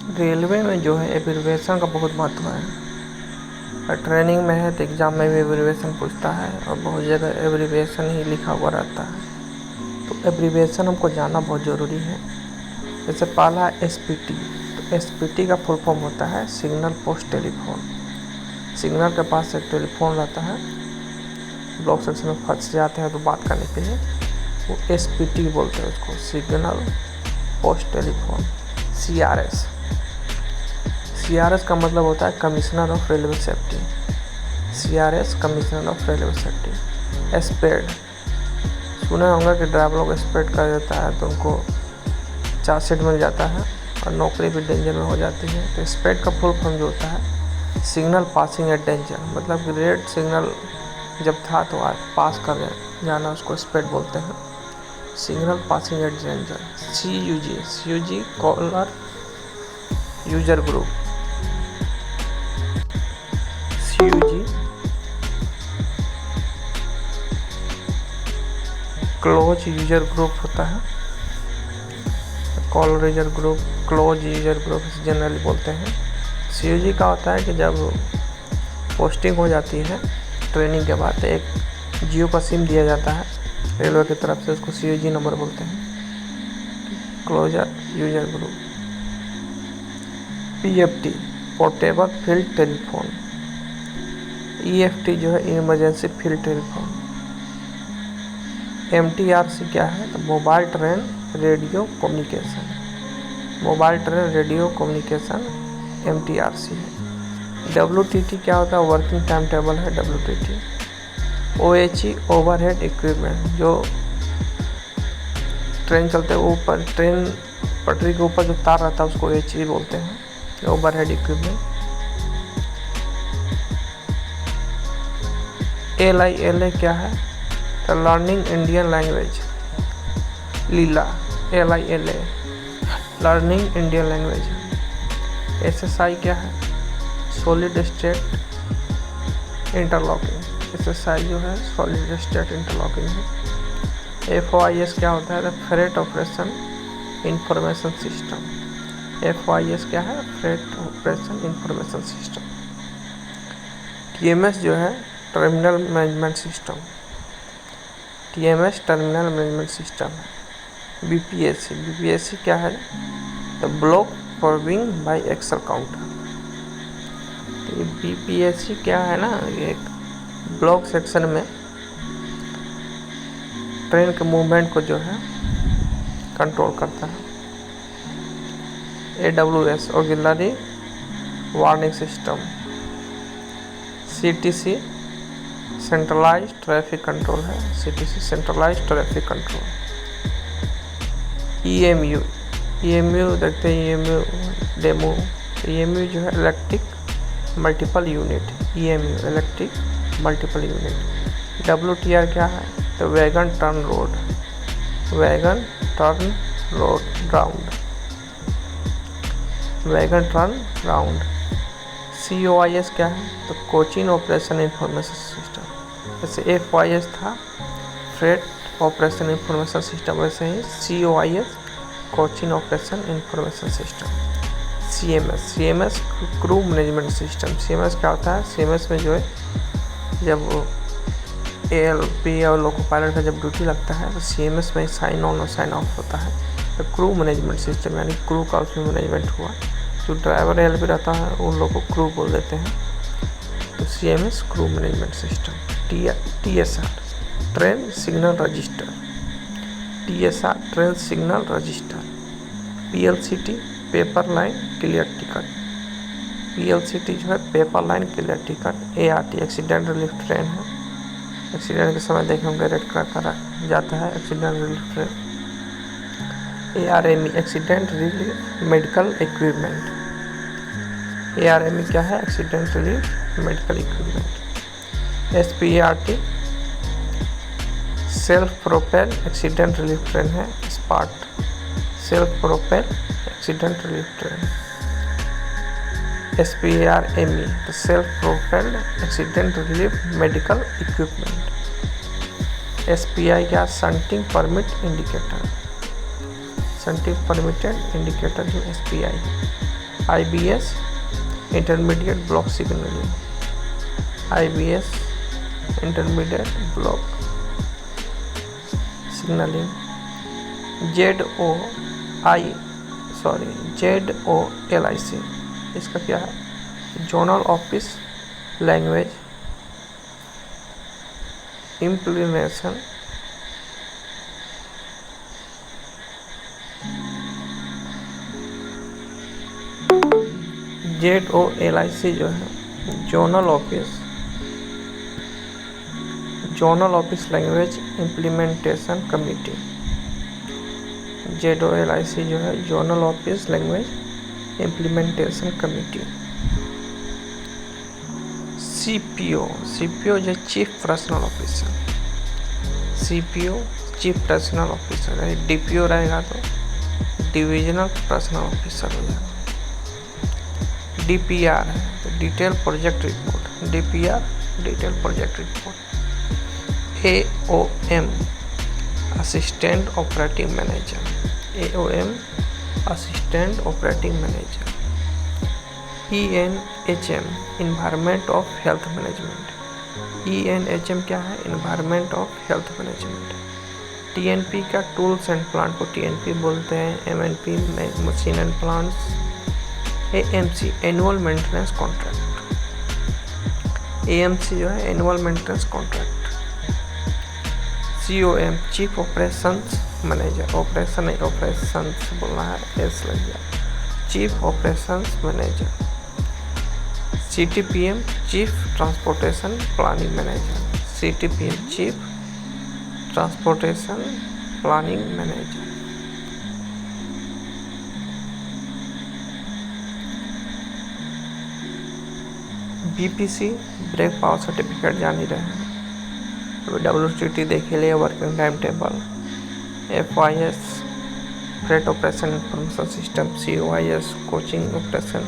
Railway में जो है एब्रीविएशन का बहुत महत्व है। और ट्रेनिंग में है तो एग्ज़ाम में भी एब्रीविएशन पूछता है और बहुत जगह एब्रीविएशन ही लिखा हुआ रहता है। तो एब्रीविएशन हमको जानना बहुत ज़रूरी है। जैसे पहला SPT, तो SPT का फुल फॉर्म होता है सिग्नल पोस्ट टेलीफोन। सिग्नल के पास एक टेलीफोन रहता है, ब्लॉक सेक्शन में फंस जाते हैं तो बात करने के लिए वो SPT बोलते हैं उसको, सिग्नल पोस्ट टेलीफोन। CRS का मतलब होता है commissioner of railway safety. CRS commissioner of railway safety. SPAD, सुना होगा कि ड्राइवर लोग स्पेड कर देता है तो उनको चार्जशीट मिल जाता है और नौकरी भी डेंजर में हो जाती है। तो स्पेड का फुल फॉर्म जो होता है सिग्नल पासिंग एट डेंजर, मतलब कि रेड सिग्नल जब था तो आज पास कर जाना, उसको स्पेड बोलते हैं, signal passing at danger. CUG caller user group. CUG close user group होता है, caller user group, close user group generally बोलते हैं। CUG का होता है कि जब पोस्टिंग हो जाती है ट्रेनिंग के बाद एक जियो का सिम दिया जाता है रेलवे की तरफ से, उसको CUG नंबर बोलते हैं, closer user group. PFT portable field telephone. EFT जो है इमरजेंसी फील्ड टेलीफोन। MTRC क्या है, तो mobile train radio communication. Mobile train radio communication MTRC है। WTT क्या होता है, वर्किंग टाइम टेबल है WTT। OHE ओवरहेड इक्विपमेंट, जो ट्रेन चलते हैं ऊपर, ट्रेन पटरी के ऊपर जो तार रहता है उसको OHE बोलते हैं, ओवरहेड इक्विपमेंट। LILA क्या है, तो learning Indian language. Lila, LILA learning Indian language. SSI क्या है, सॉलिड स्टेट इंटरलॉकिंग। SSI जो है सॉलिड स्टेट इंटरलॉकिंग है। FOIS क्या होता है, freight operation information system. FOIS क्या है, freight operation information system. TMS जो है terminal management system. TMS terminal management system है। BPSC क्या है, the block forwarding by axle counter. तो BPSC क्या है ना, एक ब्लॉक सेक्शन में ट्रेन के मूवमेंट को जो है कंट्रोल करता है। AWS auxiliary warning system. CTC centralise traffic control है, CTC centralise traffic control. EMU देखते हैं, EMU डेमो। EMU जो है electric multiple unit, EMU electric multiple unit. WTR क्या है, तो wagon turn round, wagon turn round. COIS क्या है, तो कोचिंग ऑपरेशन इंफॉर्मेशन सिस्टम। जैसे FOIS था फ्रेट ऑपरेशन इंफॉर्मेशन सिस्टम, वैसे ही COIS coaching operation information system. CMS crew management system. CMS क्या होता है, CMS में जो है जब ALP और लोको पायलट का जब ड्यूटी लगता है तो CMS में साइन ऑन और साइन ऑफ होता है। तो क्रू मैनेजमेंट सिस्टम यानी क्रू का उसमें मैनेजमेंट हुआ, जो ड्राइवर ALP रहता है उन लोगों को क्रू बोल देते हैं। तो CMS crew management system. TSR train signal register. TSR train signal register. PLCT paper line clear ticket. PLCT जो है paper line clear ticket. ART accident relief train है, एक्सीडेंट के समय देखने में रेड करा जाता है accident relief train. ARME accident relief medical equipment. ARME क्या है, accident relief medical equipment. SPART self propel accident relief train है, SPART self propel accident relief train. SPARME तो self propelled accident relief medical equipment. SPI क्या, shunting permit indicator, shunting permitted indicator जो SPI। IBS intermediate block signalling, IBS intermediate block signalling, ZOLIC इसका क्या है, zonal office language implementation ZOLIC जो है zonal office language implementation committee, ZOLIC जो है zonal office language implementation committee. CPO जो chief personnel officer, CPO chief personnel officer है, DPO रहेगा तो डिविजनल पर्सनल ऑफिसर हो जाएगा। DPR है तो detail project report, DPR detail project report. AOM assistant operating manager, AOM assistant operating manager. ENHM environment of health management, ENHM क्या है, environment of health management. TNP का tools and plant को TNP बोलते हैं, MNP machine and plants. AMC annual maintenance contract, AMC जो है annual maintenance contract. COM chief operations manager, operation नहीं operations बोलना है, एस लग गया, chief operations manager. CTPM chief transportation planning manager, CTPM chief transportation planning manager. BPC brake power certificate जान ही रहे हैं, WTT देख लिए, working time table. FIS freight operation information system, COIS coaching operation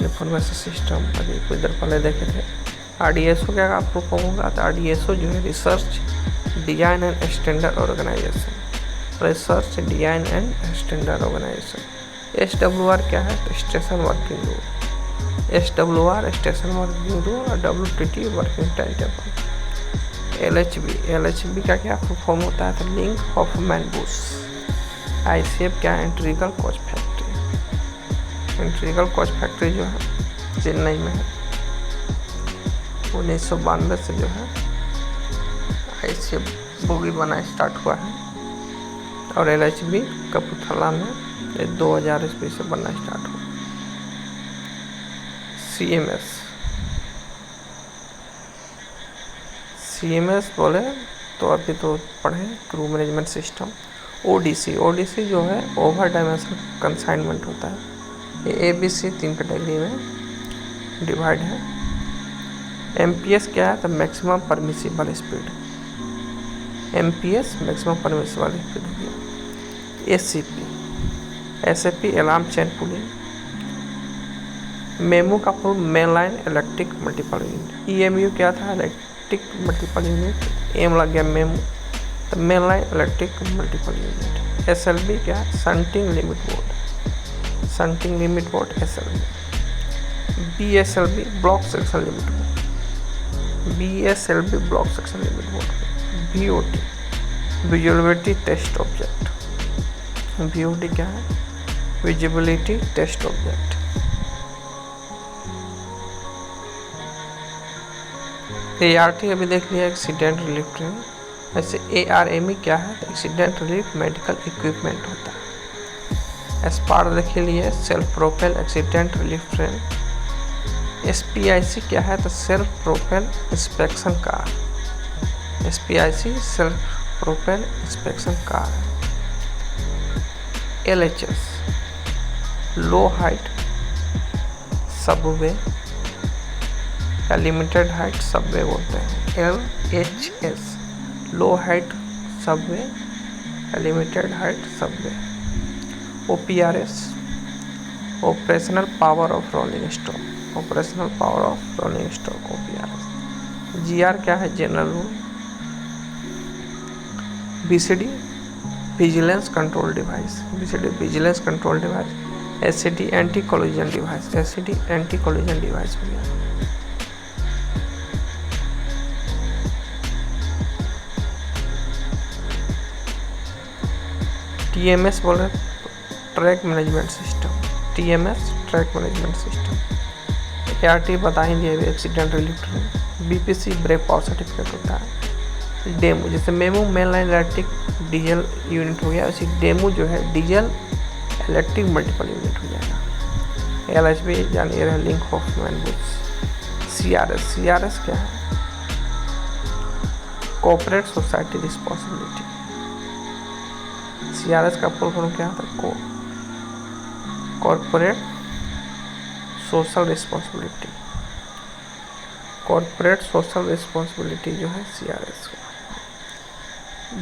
information system, अभी कुछ देर पहले देखे थे। RDSO क्या आपको कहूँगा, तो RDSO जो है research design and standard organisation, research design and standard organisation. SWR क्या है, तो station working rule, SWR station working rule और WTT working time table. LHB का क्या फॉर्म होता है, तो लिंक ऑफ मैनबूस। ICF क्या है, integral coach factory, integral coach factory जो है चेन्नई में है, 1992 से जो है ICF बोगी बना स्टार्ट हुआ है। और LHB कपूरथला में 2000 ईस्वी से बनना स्टार्ट हुआ। CMS बोले तो अभी तो पढ़े क्रू मैनेजमेंट सिस्टम। ODC जो है ओवर डायमेंशनल कंसाइनमेंट होता है। ये ABC 3 कैटेगरी में डिवाइड है। MPS क्या है, तो maximum permissible speed, MPS maximum permissible speed हो गया। SAP alarm chain pulling. MEMU का full main line electric multiple unit. EMU क्या था, इलेक्ट्रिक मल्टीपल यूनिट, एम लग गया मेमू, तो main line electric multiple unit. SLB क्या है, shunting limit board, shunting limit board SLB। BSLB block section limit board, BSLB block section limit board. VOT visuality test object, VOT क्या है, visibility test object. ART अभी देख लिया, accident relief train. वैसे ARME क्या है, तो एक्सीडेंट रिलीफ मेडिकल इक्विपमेंट होता है। SPAR देख लिए, self propel accident relief train. SPIC क्या है, तो self propel inspection car, SPIC self propel inspection car. LHS लो हाइट सबवे या लिमिटेड हाइट सबवे बोलते हैं। LHS लो हाइट सबवे या limited height Subway. OPRS operational power of rolling stock, operational power of rolling stock OPRS। GR क्या है, general rule. BCD vigilance control device, BCD vigilance control device. SED anti collision device, SED anti collision device हो गया। TMS बोल रहे track management system, TMS track management system. ART बता ही दिए accident relief train. BPC brake power certificate होता है। Demo जैसे MEMU main line electric diesel unit हो गया, उसी डेमो जो है डीजल इलेक्ट्रिक मल्टीपल यूनिट हो जाएगा। एलएचबी यानी air link of man books. CRS, CRS क्या है? Corporate society responsibility. सीआरएस का फुल फॉर्म क्या था? Corporate social responsibility, corporate social responsibility जो है सीआरएस का।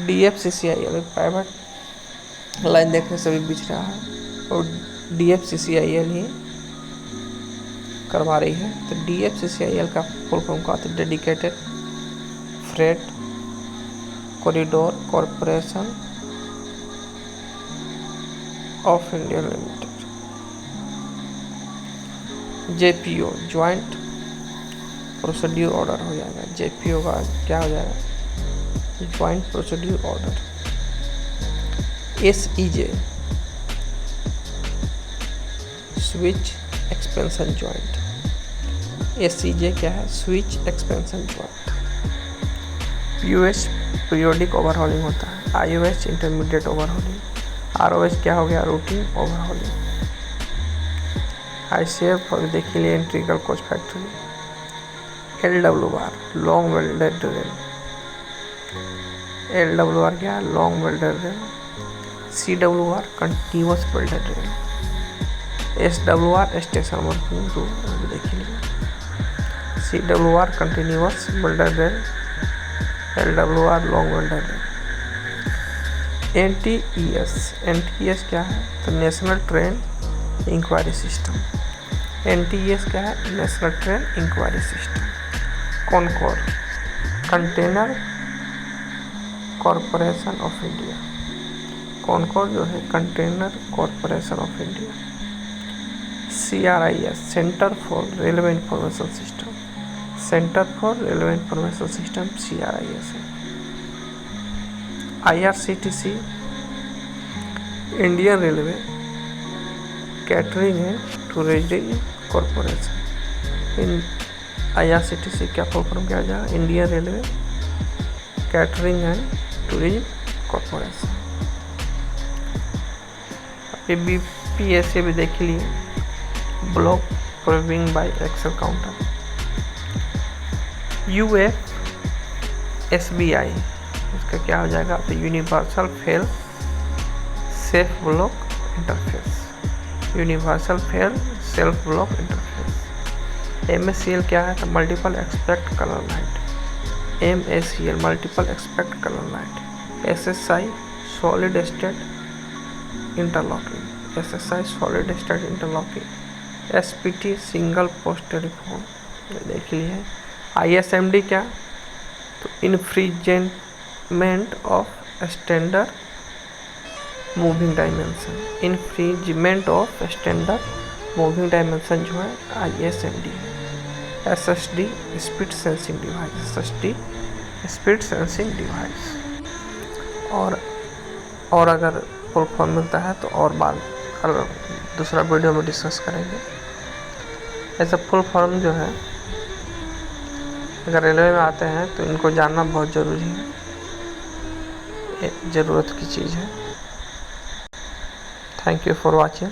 डीएफसीसीआईएल प्राइवेट लाइन देखने से भी बिछ रहा है और डीएफसीसीआईएल ही करवा रही है। तो डीएफसीसीआईएल का फुल फॉर्म का था dedicated freight corridor corporation of India limited. JPO joint procedure order हो जाएगा। जेपीओ का क्या हो जाएगा? Joint procedure order. SEJ switch expansion joint. SEJ क्या है? Switch expansion joint. POS periodic overhauling होता है। IOS intermediate overhauling. आरओएस क्या हो गया? Routine overhauling. आईसीएफ और देखिए लिए integral coach factory. LWR long welded rail. LWR क्या है? Long welded rail. CWR continuous welded rail. SWR station working rule देखिए। CWR continuous welded rail. LWR long welded rail. NTES, NTES क्या है? तो national train enquiry system. NTES क्या है? National train enquiry system. CONCOR container corporation of India. CONCOR जो है container corporation of India. CRIS centre for railway information system. Centre for railway information system CRIS है। IRCTC Indian railway catering and tourism corporation. इन IRCTC क्या full form क्या हो जाएगा? Indian railway catering and tourism corporation. ये BPSC भी देख लिए। Block proving by axle counter. UFSBI इसका क्या हो जाएगा? तो universal fail self block interface. Universal fail self block interface. MSCL क्या है? तो multiple aspect colour light. MSCL multiple aspect colour light. SSI solid state interlocking. SSI solid state interlocking. SPT single post telephone देख लिए। आईएसएमडी क्या? तो infringement of standard moving dimension. Infringement of standard moving dimension जो है आईएसएमडी है। SSD speed sensing device. SSD speed sensing device. और अगर full form मिलता है तो और बाद दूसरा वीडियो में डिस्कस करेंगे। ऐसा फुल फॉर्म जो है अगर रेलवे में आते हैं तो इनको जानना बहुत ज़रूरी है, ज़रूरत की चीज़ है। Thank you for watching.